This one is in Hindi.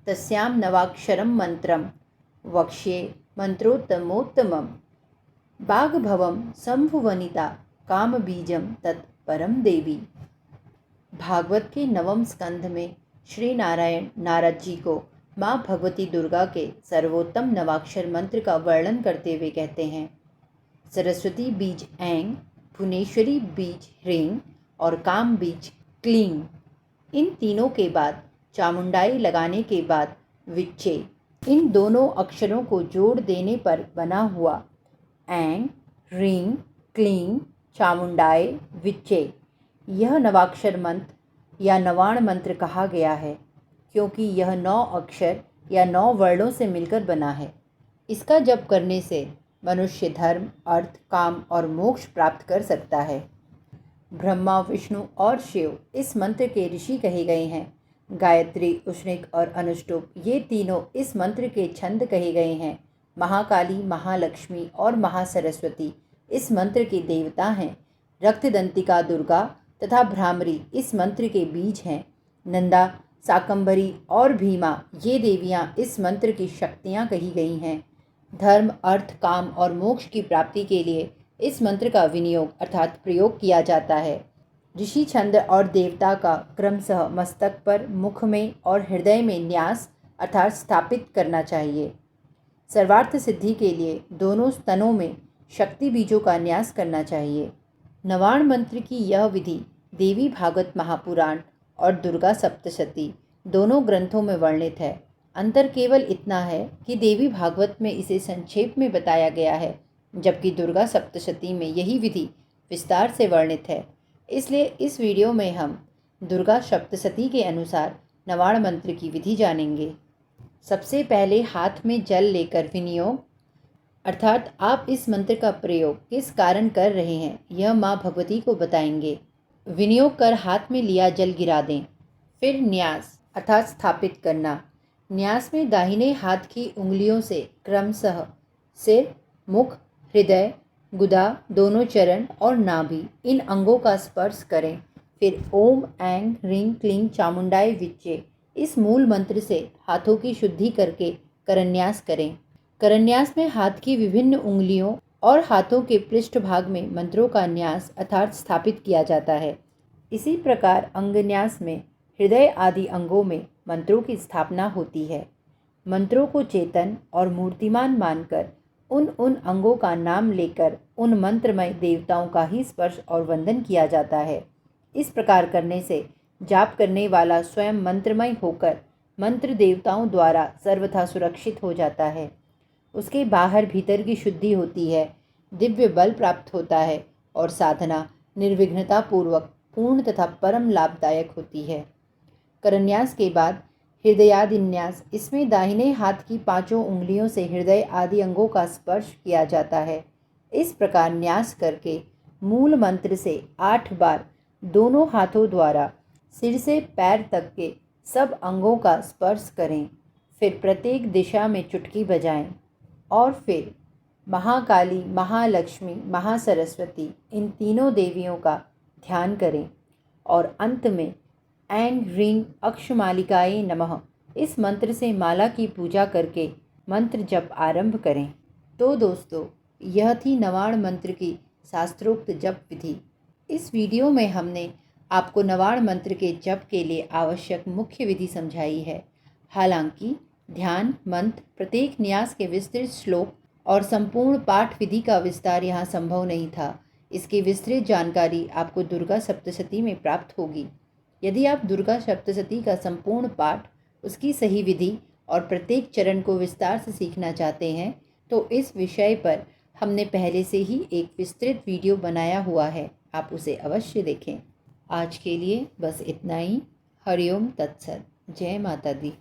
तस्यां नवाक्षरं मंत्रं वक्ष्ये मंत्रोत्तमोत्तमं बागभवं संभुवनिता काम बीजम तत् परम देवी। भागवत के नवम स्कंध में श्री नारायण नारद जी को माँ भगवती दुर्गा के सर्वोत्तम नवाक्षर मंत्र का वर्णन करते हुए कहते हैं, सरस्वती बीज ऐंग, भुवनेश्वरी बीज ह्रीं और काम बीज क्लीं। इन तीनों के बाद चामुंडाई लगाने के बाद विच्चे, इन दोनों अक्षरों को जोड़ देने पर बना हुआ ऐंग, ह्रीं, क्लीं, चामुंडाय, विच्चे, यह नवाक्षर मंत्र या नवाण मंत्र कहा गया है क्योंकि यह 9 अक्षर या 9 वर्णों से मिलकर बना है। इसका जप करने से मनुष्य धर्म, अर्थ, काम और मोक्ष प्राप्त कर सकता है। ब्रह्मा, विष्णु और शिव इस मंत्र के ऋषि कहे गए हैं। गायत्री, उष्णिक और अनुष्टुप ये तीनों इस मंत्र के छंद कहे गए हैं। महाकाली, महालक्ष्मी और महासरस्वती इस मंत्र के देवता हैं। रक्तदंतिका दुर्गा तथा भ्रामरी इस मंत्र के बीज हैं। नंदा, शाकंभरी और भीमा ये देवियां इस मंत्र की शक्तियां कही गई हैं। धर्म, अर्थ, काम और मोक्ष की प्राप्ति के लिए इस मंत्र का विनियोग अर्थात प्रयोग किया जाता है। ऋषि छंद और देवता का क्रमशः मस्तक पर, मुख में और हृदय में न्यास अर्थात स्थापित करना चाहिए। सर्वार्थ सिद्धि के लिए दोनों स्तनों में शक्ति बीजों का न्यास करना चाहिए। नवाण मंत्र की यह विधि देवी भागवत महापुराण और दुर्गा सप्तशती दोनों ग्रंथों में वर्णित है। अंतर केवल इतना है कि देवी भागवत में इसे संक्षेप में बताया गया है, जबकि दुर्गा सप्तशती में यही विधि विस्तार से वर्णित है। इसलिए इस वीडियो में हम दुर्गा सप्तशती के अनुसार नवाण मंत्र की विधि जानेंगे। सबसे पहले हाथ में जल लेकर विनियोग अर्थात आप इस मंत्र का प्रयोग किस कारण कर रहे हैं यह माँ भगवती को बताएंगे। विनियोग कर हाथ में लिया जल गिरा दें। फिर न्यास अर्थात स्थापित करना। न्यास में दाहिने हाथ की उंगलियों से क्रमशः सिर, मुख, हृदय, गुदा, दोनों चरण और नाभि इन अंगों का स्पर्श करें। फिर ओम ऐंग ह्रीं क्लीं चामुंडाय विच्चे इस मूल मंत्र से हाथों की शुद्धि करके करन्यास करें। करन्यास में हाथ की विभिन्न उंगलियों और हाथों के पृष्ठभाग में मंत्रों का न्यास अर्थात स्थापित किया जाता है। इसी प्रकार अंगन्यास में हृदय आदि अंगों में मंत्रों की स्थापना होती है। मंत्रों को चेतन और मूर्तिमान मानकर उन अंगों का नाम लेकर उन मंत्रमय देवताओं का ही स्पर्श और वंदन किया जाता है। इस प्रकार करने से जाप करने वाला स्वयं मंत्रमय होकर मंत्र देवताओं द्वारा सर्वथा सुरक्षित हो जाता है। उसके बाहर भीतर की शुद्धि होती है, दिव्य बल प्राप्त होता है और साधना निर्विघ्नता पूर्वक पूर्ण तथा परम लाभदायक होती है। करन्यास के बाद हृदयादिन्यास, इसमें दाहिने हाथ की 5 उंगलियों से हृदय आदि अंगों का स्पर्श किया जाता है। इस प्रकार न्यास करके मूल मंत्र से 8 बार दोनों हाथों द्वारा सिर से पैर तक के सब अंगों का स्पर्श करें। फिर प्रत्येक दिशा में चुटकी बजाएं और फिर महाकाली, महालक्ष्मी, महासरस्वती इन तीनों देवियों का ध्यान करें और अंत में ऐं ह्रीं अक्षमालिकाये नमः इस मंत्र से माला की पूजा करके मंत्र जप आरंभ करें। तो दोस्तों, यह थी नवाण मंत्र की शास्त्रोक्त जप विधि। इस वीडियो में हमने आपको नवाण मंत्र के जप के लिए आवश्यक मुख्य विधि समझाई है। हालांकि ध्यान, मंत्र, प्रत्येक न्यास के विस्तृत श्लोक और संपूर्ण पाठ विधि का विस्तार यहाँ संभव नहीं था। इसकी विस्तृत जानकारी आपको दुर्गा सप्तशती में प्राप्त होगी। यदि आप दुर्गा सप्तशती का संपूर्ण पाठ, उसकी सही विधि और प्रत्येक चरण को विस्तार से सीखना चाहते हैं तो इस विषय पर हमने पहले से ही एक विस्तृत वीडियो बनाया हुआ है, आप उसे अवश्य देखें। आज के लिए बस इतना ही। हरिओम तत्सत। जय माता दी।